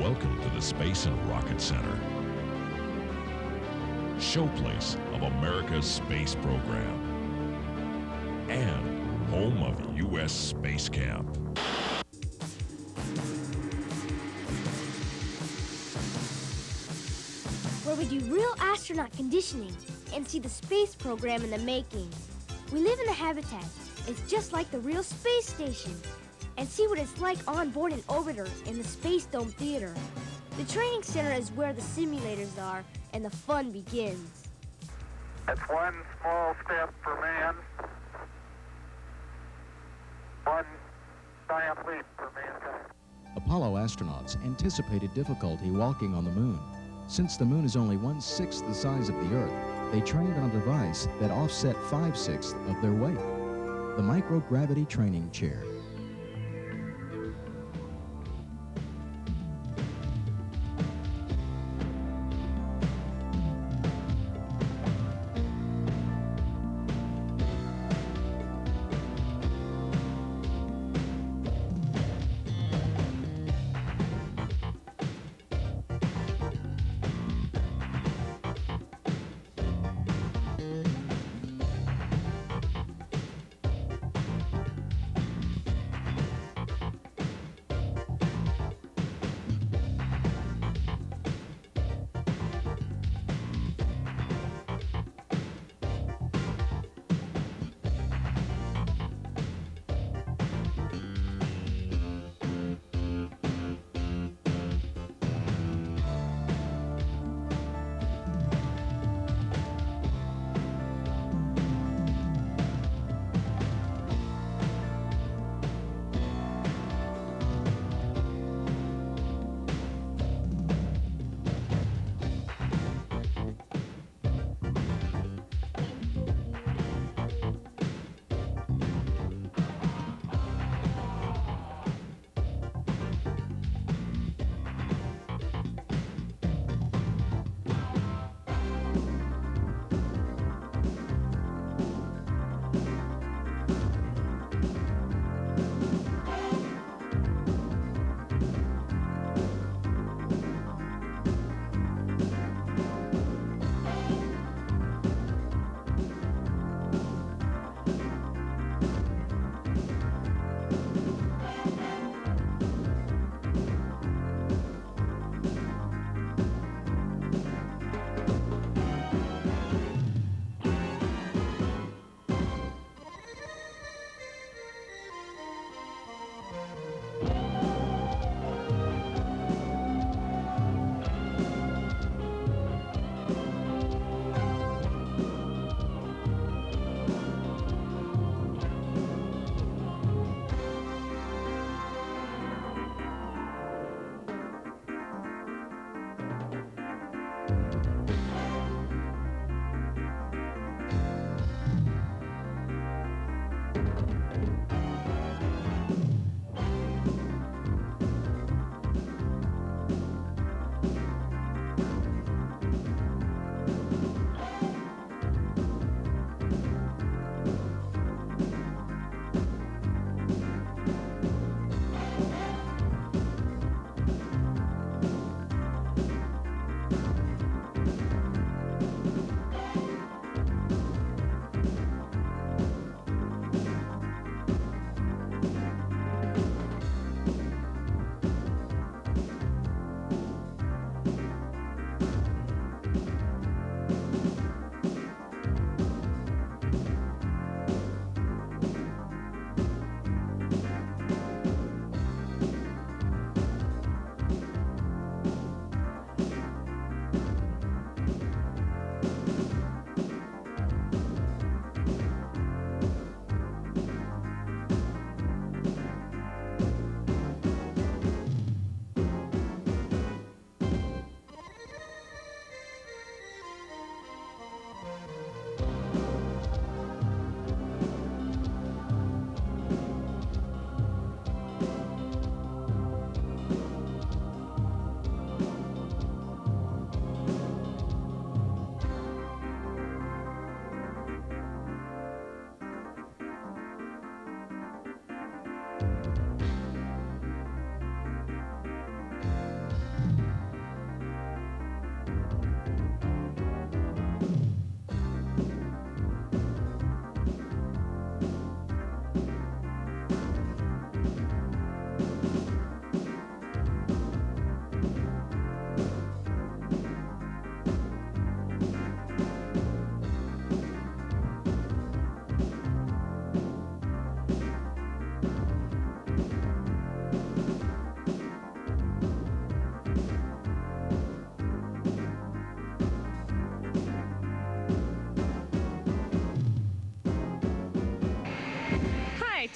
Welcome to the Space and Rocket Center, showplace of America's space program and home of U.S. Space Camp. Where we do real astronaut conditioning and see the space program in the making. We live in the habitat. It's just like the real space station. And see what it's like on board an orbiter in the Space Dome Theater. The training center is where the simulators are and the fun begins. It's one small step for man, one giant leap for mankind. Apollo astronauts anticipated difficulty walking on the moon. Since the moon is only 1/6 the size of the Earth, they trained on a device that offset 5/6 of their weight, the microgravity training chair.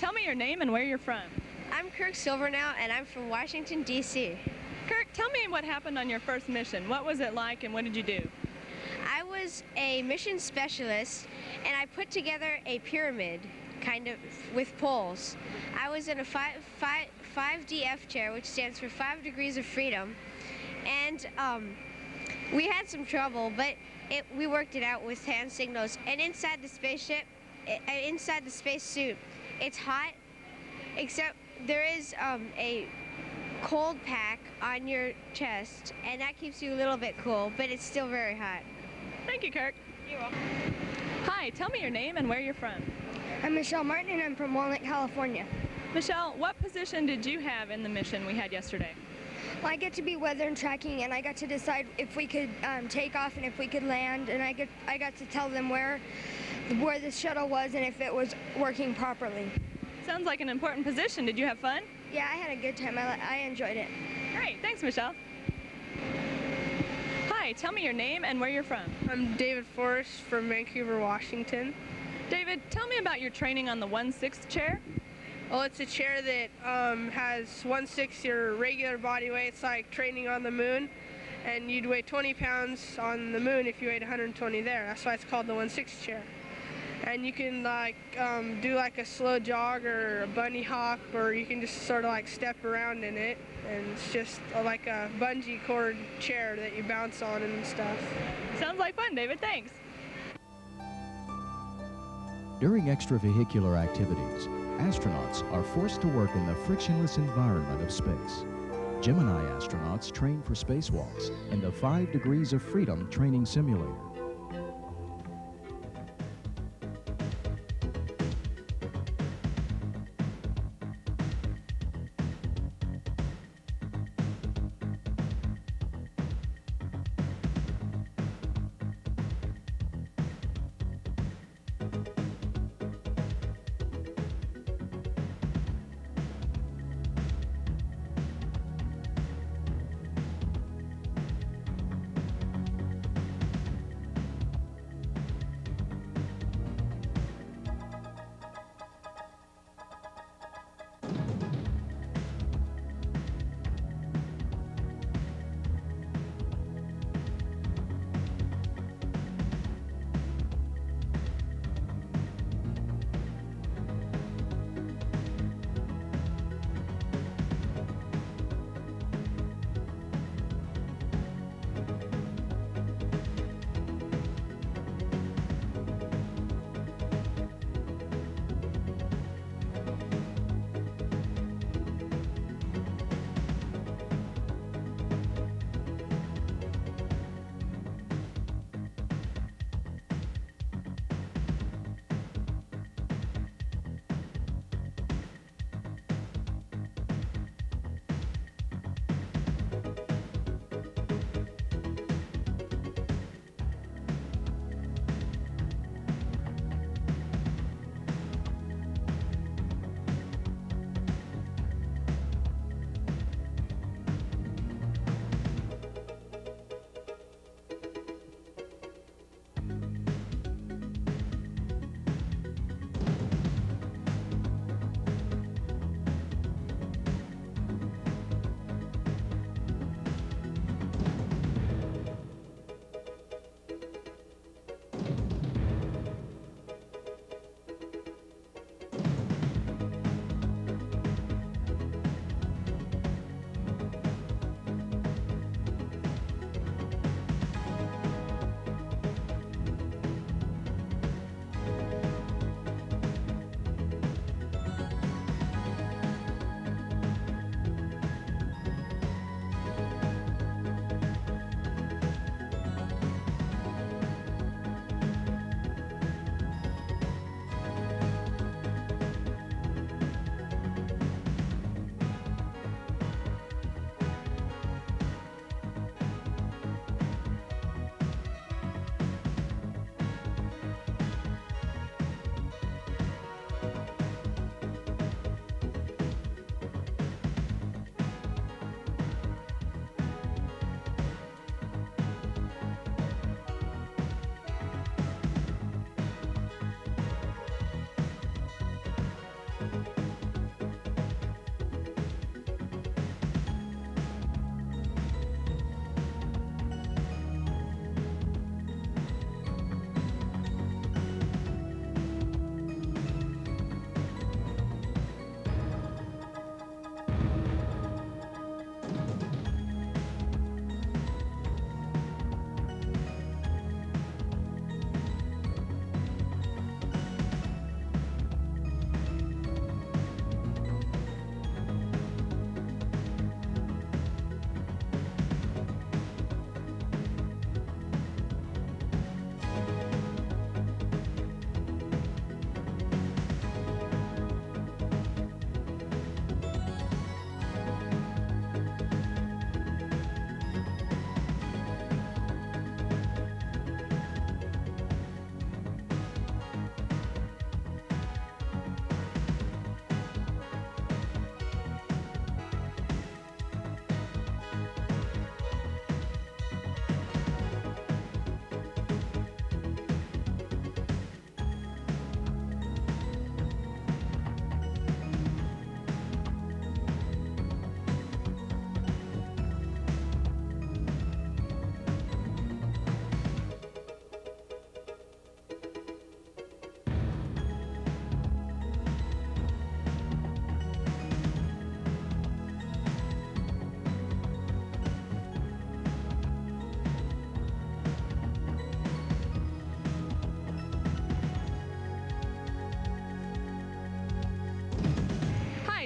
tell me your name and where you're from. I'm Kirk Silvernow, and I'm from Washington, D.C. Kirk, tell me what happened on your first mission. What was it like and what did you do? I was a mission specialist, and I put together a pyramid, kind of, with poles. I was in a 5DF chair, which stands for 5 degrees of freedom, and we had some trouble, but we worked it out with hand signals. And inside the spaceship, inside the spacesuit, it's hot, except there is a cold pack on your chest, and that keeps you a little bit cool, but it's still very hot. Thank you, Kirk. You're welcome. Hi, tell me your name and where you're from. I'm Michelle Martin, and I'm from Walnut, California. Michelle, what position did you have in the mission we had yesterday? Well, I get to be weather and tracking, and I got to decide if we could take off and if we could land, and I got to tell them where the shuttle was and if it was working properly. Sounds like an important position. Did you have fun? Yeah, I had a good time. I enjoyed it. Great, thanks, Michelle. Hi, tell me your name and where you're from. I'm David Forrest from Vancouver, Washington. David, tell me about your training on the 1/6 chair. Well, it's a chair that has 1/6 your regular body weight. It's like training on the moon, and you'd weigh 20 pounds on the moon if you weighed 120 there. That's why it's called the 1/6 chair. And you can do like a slow jog or a bunny hop, or you can just sort of like step around in it. And it's just like a bungee cord chair that you bounce on and stuff. Sounds like fun, David. Thanks. During extravehicular activities, astronauts are forced to work in the frictionless environment of space. Gemini astronauts train for spacewalks in the 5 Degrees of Freedom training simulator.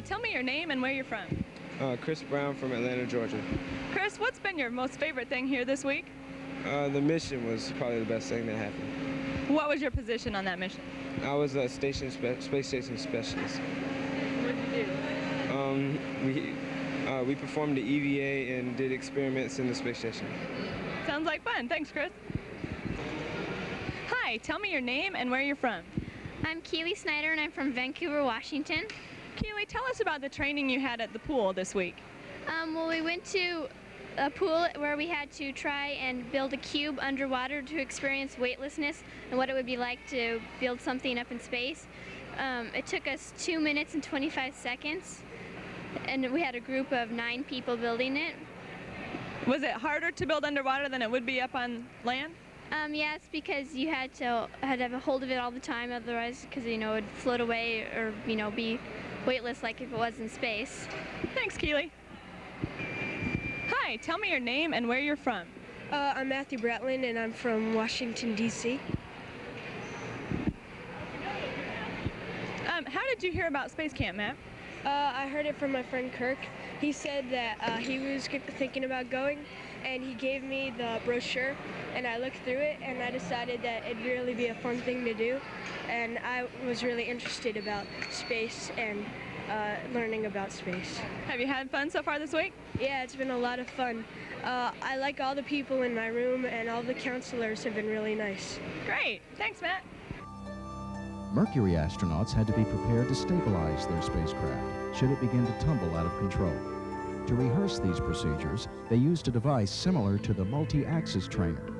tell me your name and where you're from. Chris Brown from Atlanta, Georgia. Chris, what's been your most favorite thing here this week? The mission was probably the best thing that happened. What was your position on that mission? I was a space station specialist. What did you do? We performed the EVA and did experiments in the space station. Sounds like fun. Thanks, Chris. Hi, tell me your name and where you're from. I'm Keely Snyder and I'm from Vancouver, Washington. Keely, tell us about the training you had at the pool this week. Well, we went to a pool where we had to try and build a cube underwater to experience weightlessness and what it would be like to build something up in space. It took us 2 minutes and 25 seconds, and we had a group of 9 people building it. Was it harder to build underwater than it would be up on land? Yeah, it's because you had to have a hold of it all the time, otherwise, because it would float away or be weightless like if it was in space. Thanks, Keely. Hi, tell me your name and where you're from. I'm Matthew Bratland, and I'm from Washington, D.C. How did you hear about Space Camp, Matt? I heard it from my friend Kirk. He said that he was thinking about going, and he gave me the brochure, and I looked through it, and I decided that it'd really be a fun thing to do, and I was really interested about space and learning about space. Have you had fun so far this week? Yeah, it's been a lot of fun. I like all the people in my room, and all the counselors have been really nice. Great. Thanks, Matt. Mercury astronauts had to be prepared to stabilize their spacecraft should it begin to tumble out of control. To rehearse these procedures, they used a device similar to the multi-axis trainer.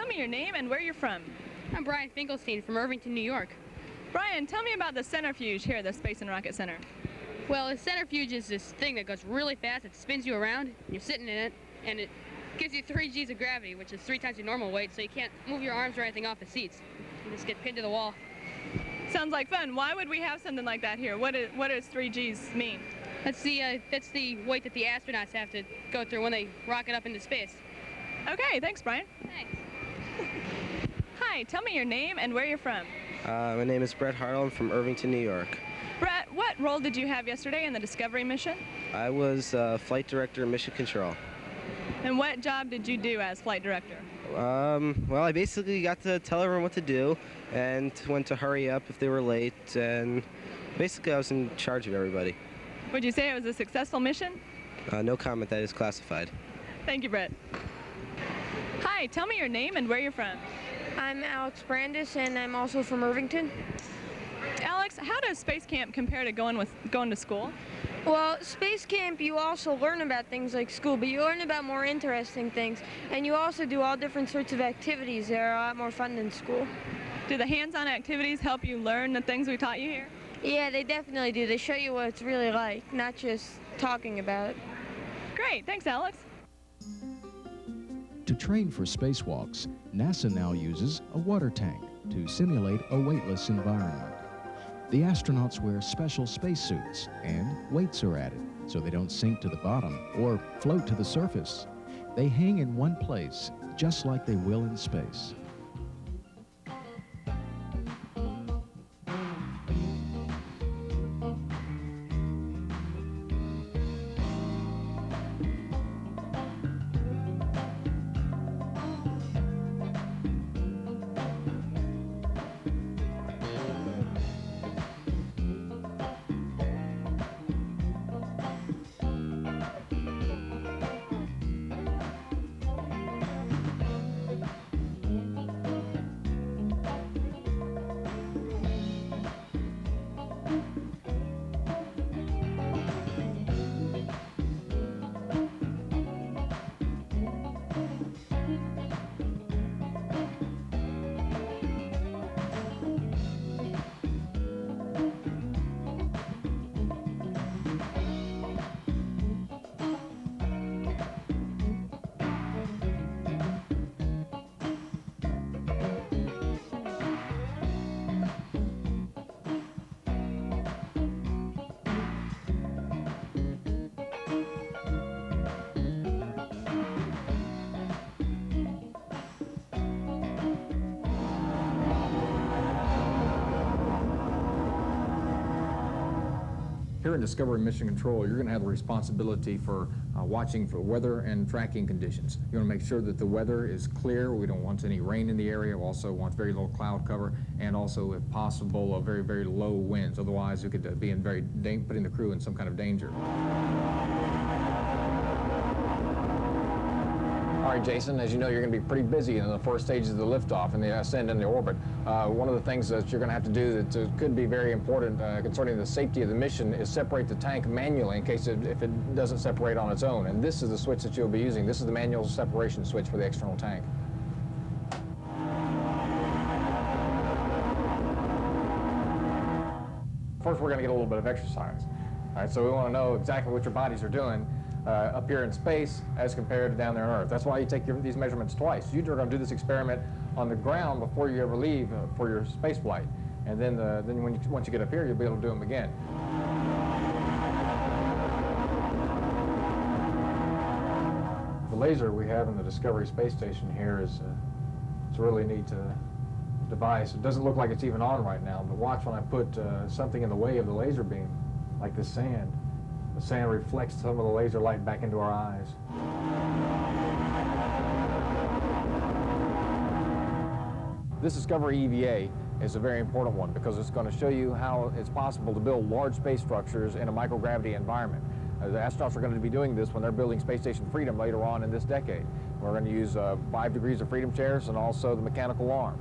tell me your name and where you're from. I'm Brian Finkelstein from Irvington, New York. Brian, tell me about the centrifuge here at the Space and Rocket Center. Well, a centrifuge is this thing that goes really fast. It spins you around, and you're sitting in it, and it gives you 3 G's of gravity, which is 3 times your normal weight, so you can't move your arms or anything off the seats. You just get pinned to the wall. Sounds like fun. Why would we have something like that here? What does 3 G's mean? That's the weight that the astronauts have to go through when they rocket up into space. Okay, thanks, Brian. Thanks. Hi, tell me your name and where you're from. My name is Brett Hartle. I'm from Irvington, New York. Brett, what role did you have yesterday in the Discovery mission? I was flight director of mission control. And what job did you do as flight director? Well, I basically got to tell everyone what to do and when to hurry up if they were late, and basically I was in charge of everybody. Would you say it was a successful mission? No comment, that is classified. Thank you, Brett. Hi, tell me your name and where you're from. I'm Alex Brandis, and I'm also from Irvington. Alex, how does space camp compare to going to school? Well, space camp, you also learn about things like school, but you learn about more interesting things, and you also do all different sorts of activities that are a lot more fun than school. Do the hands-on activities help you learn the things we taught you here? Yeah, they definitely do. They show you what it's really like, not just talking about it. Great, thanks, Alex. To train for spacewalks, NASA now uses a water tank to simulate a weightless environment. The astronauts wear special spacesuits, and weights are added so they don't sink to the bottom or float to the surface. They hang in one place, just like they will in space. Here in Discovery Mission Control, you're going to have the responsibility for watching for weather and tracking conditions. You want to make sure that the weather is clear. We don't want any rain in the area. We also want very low cloud cover, and also, if possible, very, very low winds. Otherwise, you could be in putting the crew in some kind of danger. All right, Jason, as you know, you're going to be pretty busy in the first stages of the liftoff and the ascent into orbit. One of the things that you're going to have to do that could be very important concerning the safety of the mission is separate the tank manually in case if it doesn't separate on its own. And this is the switch that you'll be using. This is the manual separation switch for the external tank. First, we're going to get a little bit of exercise. All right, so we want to know exactly what your bodies are doing up here in space as compared to down there on Earth. That's why you take these measurements twice. You're going to do this experiment on the ground before you ever leave for your space flight. And then, once you get up here, you'll be able to do them again. The laser we have in the Discovery Space Station here is it's a really neat device. It doesn't look like it's even on right now, but watch when I put something in the way of the laser beam, like this sand. The sand reflects some of the laser light back into our eyes. This Discovery EVA is a very important one because it's going to show you how it's possible to build large space structures in a microgravity environment. The astronauts are going to be doing this when they're building Space Station Freedom later on in this decade. We're going to use 5 degrees of freedom chairs and also the mechanical arm.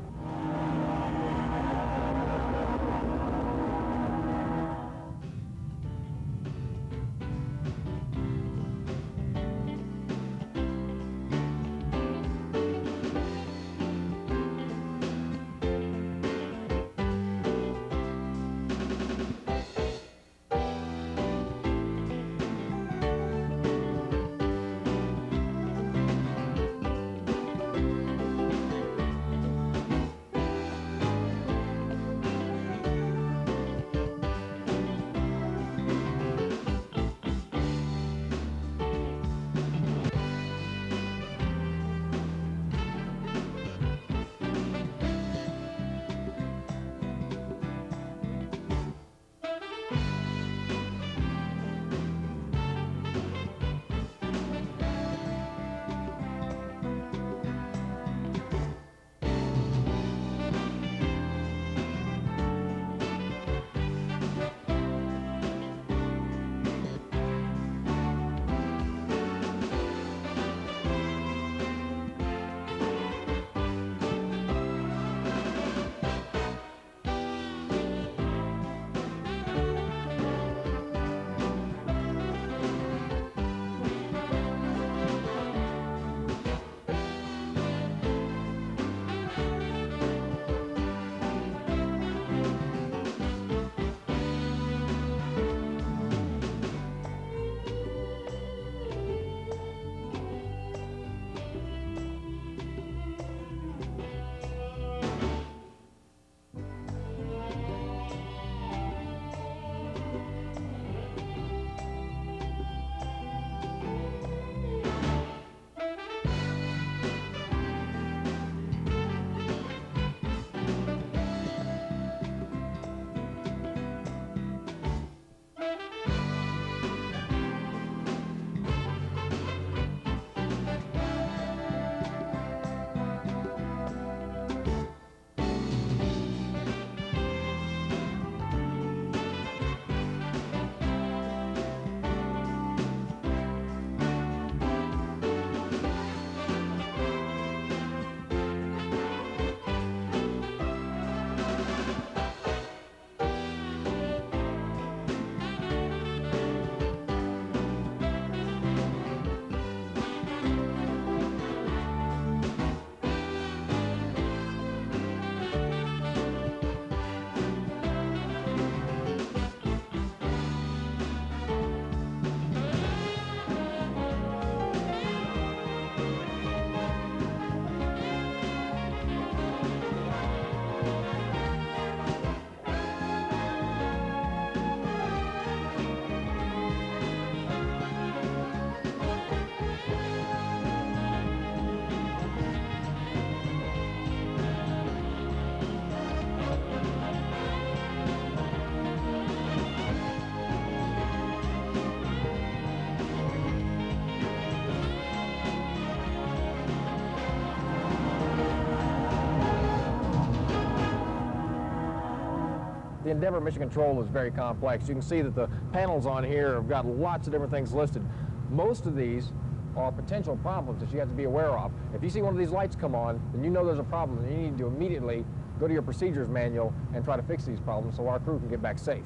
Endeavour mission control is very complex. You can see that the panels on here have got lots of different things listed. Most of these are potential problems that you have to be aware of. If you see one of these lights come on, then you know there's a problem, and you need to immediately go to your procedures manual and try to fix these problems so our crew can get back safe.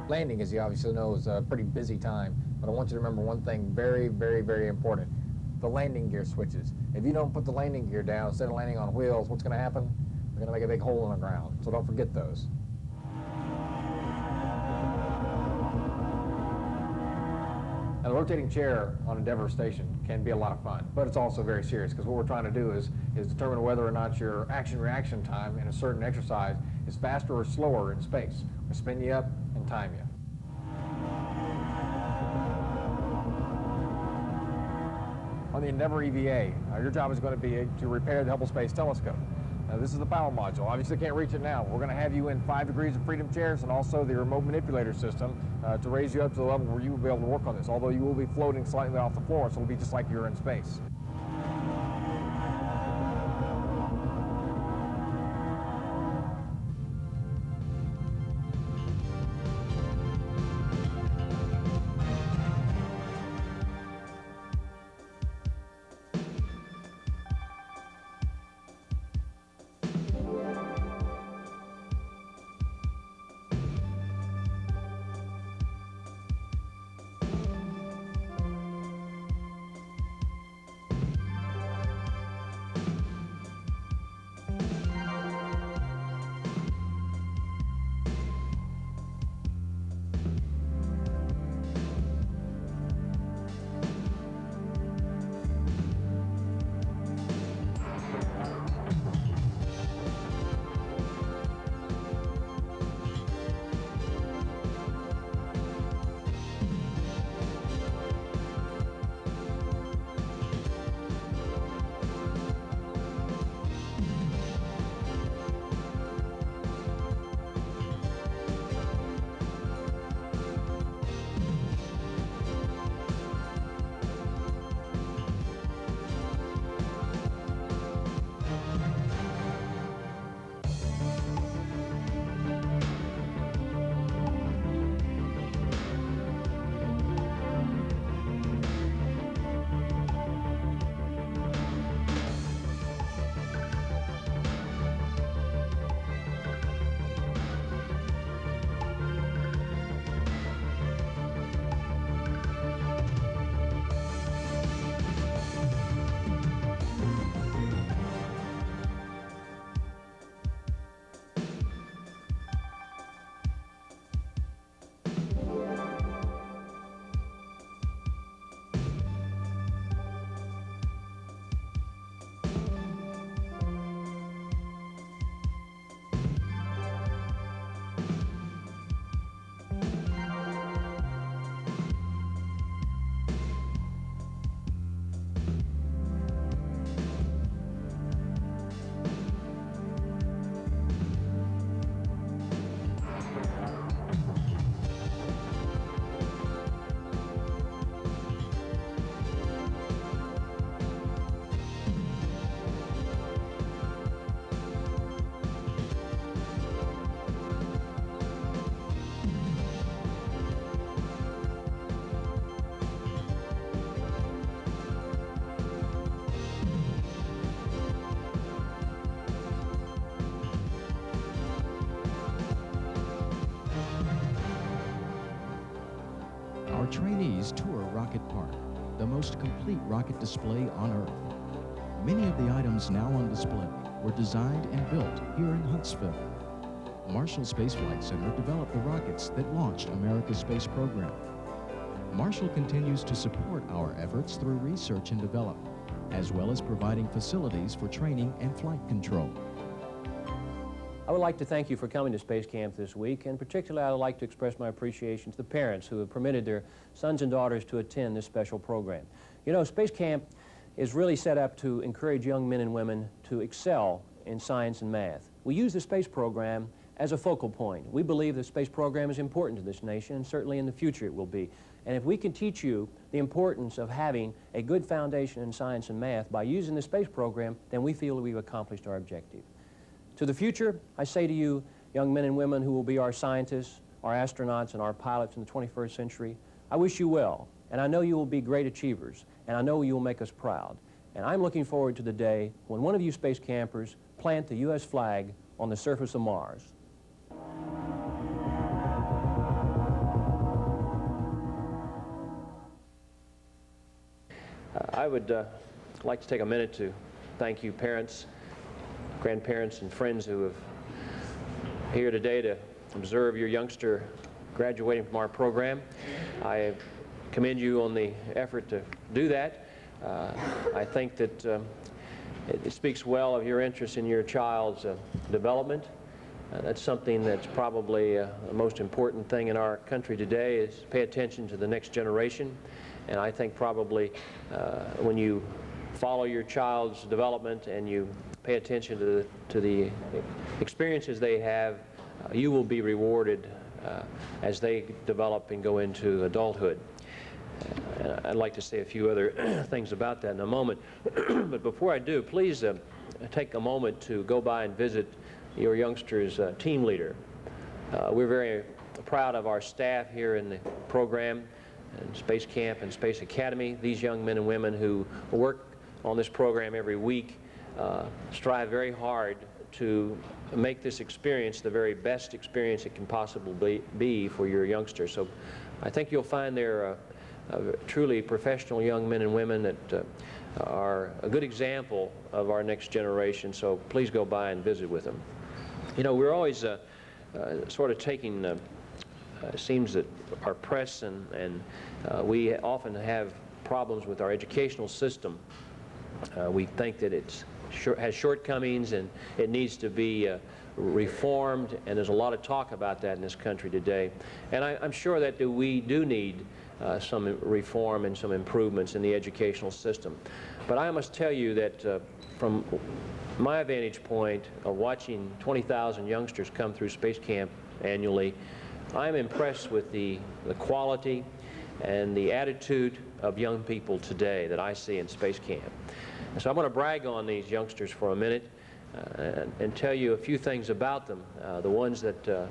Landing, as you obviously know, is a pretty busy time, but I want you to remember one thing very, very, very important. The landing gear switches. If you don't put the landing gear down instead of landing on wheels, what's going to happen? You're going to make a big hole in the ground, so don't forget those. Now, the rotating chair on Endeavour Station can be a lot of fun, but it's also very serious, because what we're trying to do is determine whether or not your action-reaction time in a certain exercise is faster or slower in space. We'll spin you up and time you. On the Endeavour EVA, your job is going to be to repair the Hubble Space Telescope. Now, this is the power module. Obviously, can't reach it now. We're going to have you in 5 degrees of freedom chairs and also the remote manipulator system to raise you up to the level where you will be able to work on this, although you will be floating slightly off the floor, so it'll be just like you're in space. Our trainees tour Rocket Park, the most complete rocket display on Earth. Many of the items now on display were designed and built here in Huntsville. Marshall Space Flight Center developed the rockets that launched America's space program. Marshall continues to support our efforts through research and development, as well as providing facilities for training and flight control. I would like to thank you for coming to Space Camp this week, and particularly I would like to express my appreciation to the parents who have permitted their sons and daughters to attend this special program. You know, Space Camp is really set up to encourage young men and women to excel in science and math. We use the space program as a focal point. We believe the space program is important to this nation, and certainly in the future it will be. And if we can teach you the importance of having a good foundation in science and math by using the space program, then we feel that we've accomplished our objective. To the future, I say to you, young men and women who will be our scientists, our astronauts, and our pilots in the 21st century, I wish you well, and I know you will be great achievers, and I know you will make us proud. And I'm looking forward to the day when one of you space campers plant the U.S. flag on the surface of Mars. I would like to take a minute to thank you parents, grandparents, and friends who have here today to observe your youngster graduating from our program. I commend you on the effort to do that. I think that it speaks well of your interest in your child's development. That's something that's probably the most important thing in our country today, is pay attention to the next generation. And I think probably when you follow your child's development and you pay attention to the experiences they have, you will be rewarded as they develop and go into adulthood. I'd like to say a few other things about that in a moment. But before I do, please take a moment to go by and visit your youngster's team leader. We're very proud of our staff here in the program, and Space Camp and Space Academy. These young men and women who work on this program every week strive very hard to make this experience the very best experience it can possibly be for your youngster. So I think you'll find they're truly professional young men and women that are a good example of our next generation. So please go by and visit with them. You know, we're always sort of taking it seems that our press and we often have problems with our educational system. We think that it has shortcomings and it needs to be reformed, and there's a lot of talk about that in this country today. And I'm sure that we do need some reform and some improvements in the educational system. But I must tell you that from my vantage point of watching 20,000 youngsters come through Space Camp annually, I'm impressed with the quality and the attitude of young people today that I see in Space Camp. And so I'm going to brag on these youngsters for a minute and tell you a few things about them, the ones that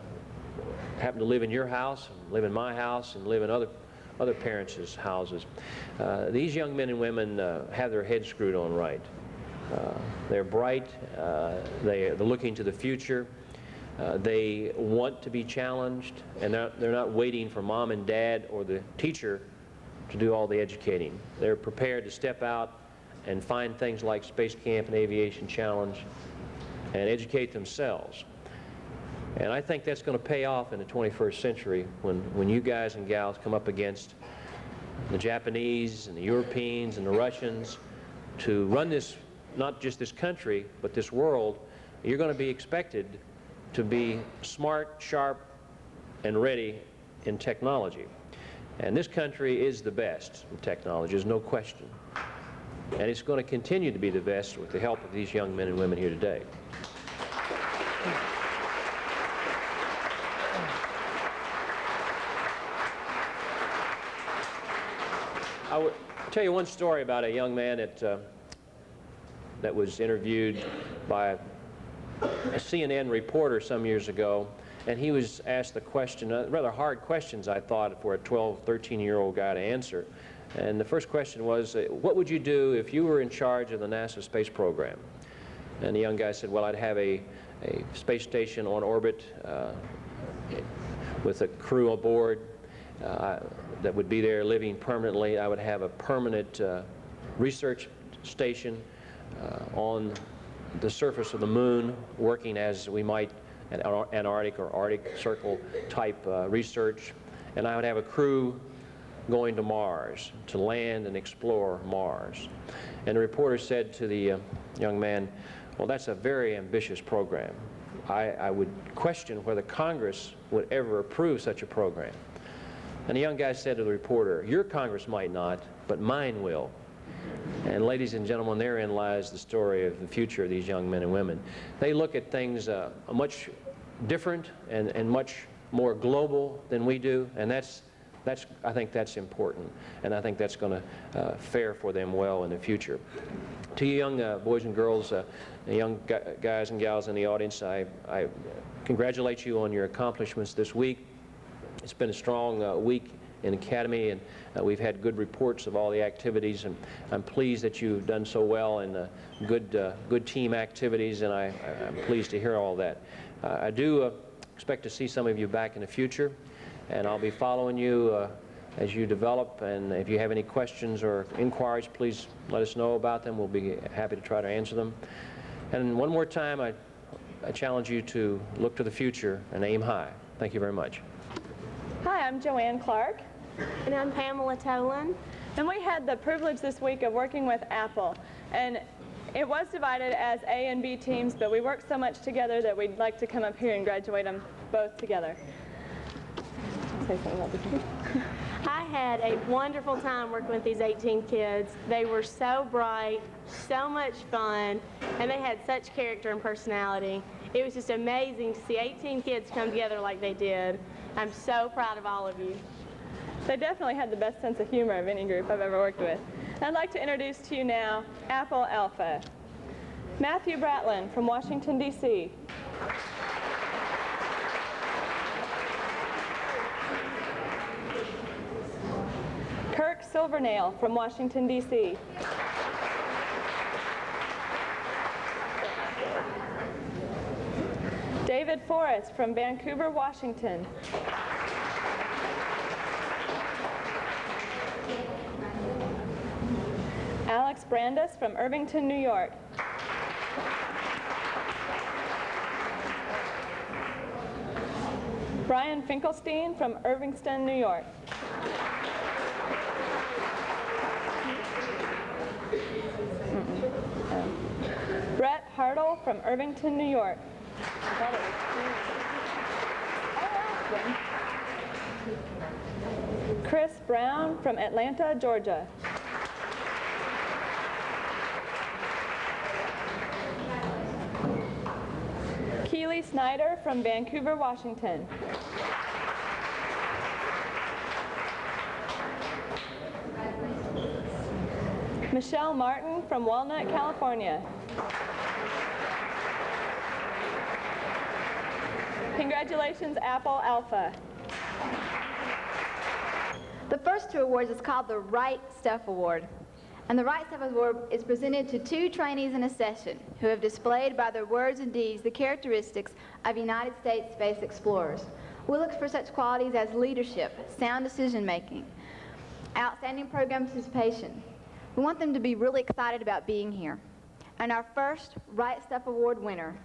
happen to live in your house, live in my house, and live in other parents' houses. These young men and women have their heads screwed on right. They're bright, they're looking to the future, they want to be challenged, and they're not waiting for mom and dad or the teacher to do all the educating. They're prepared to step out and find things like Space Camp and Aviation Challenge and educate themselves. And I think that's going to pay off in the 21st century when you guys and gals come up against the Japanese and the Europeans and the Russians to run this, not just this country, but this world. You're going to be expected to be smart, sharp, and ready in technology. And this country is the best in technology, there's no question. And it's going to continue to be the best with the help of these young men and women here today. I will tell you one story about a young man that was interviewed by a CNN reporter some years ago, and he was asked the question, rather hard questions I thought for a 12, 13-year-old guy to answer. And the first question was, what would you do if you were in charge of the NASA space program? And the young guy said, well, I'd have a space station on orbit with a crew aboard that would be there living permanently. I would have a permanent research station on the surface of the moon, working as we might an Antarctic or Arctic Circle type research. And I would have a crew going to Mars to land and explore Mars. And the reporter said to the young man, well, that's a very ambitious program. I would question whether Congress would ever approve such a program. And the young guy said to the reporter, your Congress might not, but mine will. And ladies and gentlemen, therein lies the story of the future of these young men and women. They look at things much different and much more global than we do, and I think that's important, and I think that's going to fare for them well in the future. To you young boys and girls, young guys and gals in the audience, I congratulate you on your accomplishments this week. It's been a strong week in Academy, and we've had good reports of all the activities, and I'm pleased that you've done so well in good team activities, and I'm pleased to hear all that. I do expect to see some of you back in the future, and I'll be following you as you develop, and if you have any questions or inquiries, please let us know about them. We'll be happy to try to answer them. And one more time, I challenge you to look to the future and aim high. Thank you very much. Hi, I'm Joanne Clark. And I'm Pamela Tolan. And we had the privilege this week of working with Apple. And it was divided as A and B teams, but we worked so much together that we'd like to come up here and graduate them both together. Say something about this. I had a wonderful time working with these 18 kids. They were so bright, so much fun, and they had such character and personality. It was just amazing to see 18 kids come together like they did. I'm so proud of all of you. They definitely had the best sense of humor of any group I've ever worked with. I'd like to introduce to you now Apple Alpha. Matthew Bratlin from Washington, D.C. Kirk Silvernail from Washington, D.C. David Forrest from Vancouver, Washington. Alex Brandis from Irvington, New York. Brian Finkelstein from Irvington, New York. Brett Hartle from Irvington, New York. Chris Brown from Atlanta, Georgia. Keely Snyder from Vancouver, Washington. Michelle Martin from Walnut, California. Congratulations, Apple Alpha. The first two awards is called the Right Stuff Award. And the Right Stuff Award is presented to 2 trainees in a session who have displayed by their words and deeds the characteristics of United States space explorers. We look for such qualities as leadership, sound decision-making, outstanding program participation. We want them to be really excited about being here. And our first Right Stuff Award winner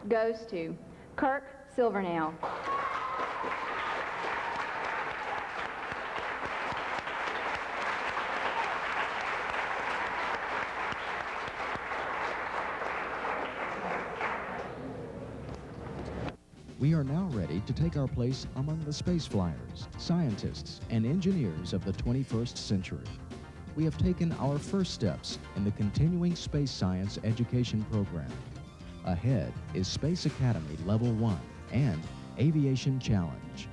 goes to Kirk Silvernail. We are now ready to take our place among the space flyers, scientists, and engineers of the 21st century. We have taken our first steps in the continuing space science education program. Ahead is Space Academy Level 1 and Aviation Challenge.